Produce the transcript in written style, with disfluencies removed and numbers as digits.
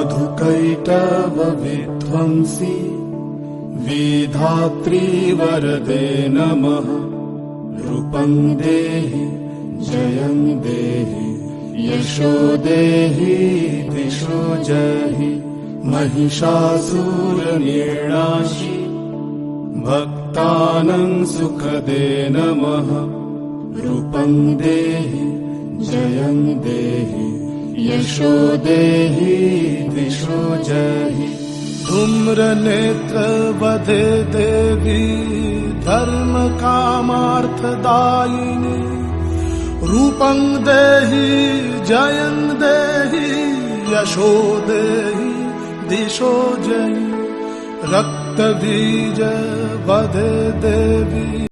मधुकैटभ विध्वंसी विधात्री वरदे नमः। रूपं देहि जयं देहि यशो देहि दिशो जहि। महिषासुरनिर्णाशि भक्तानां सुखदे नमः। रूपं देहि जयं देहि यशो देहि दिशो जहि। धूम्रनेत्र वधे देवी धर्म कामार्थदायिनी। रूपं देहि जयं देहि यशो देहि दिशो जहि। रक्तबीज वधे देवी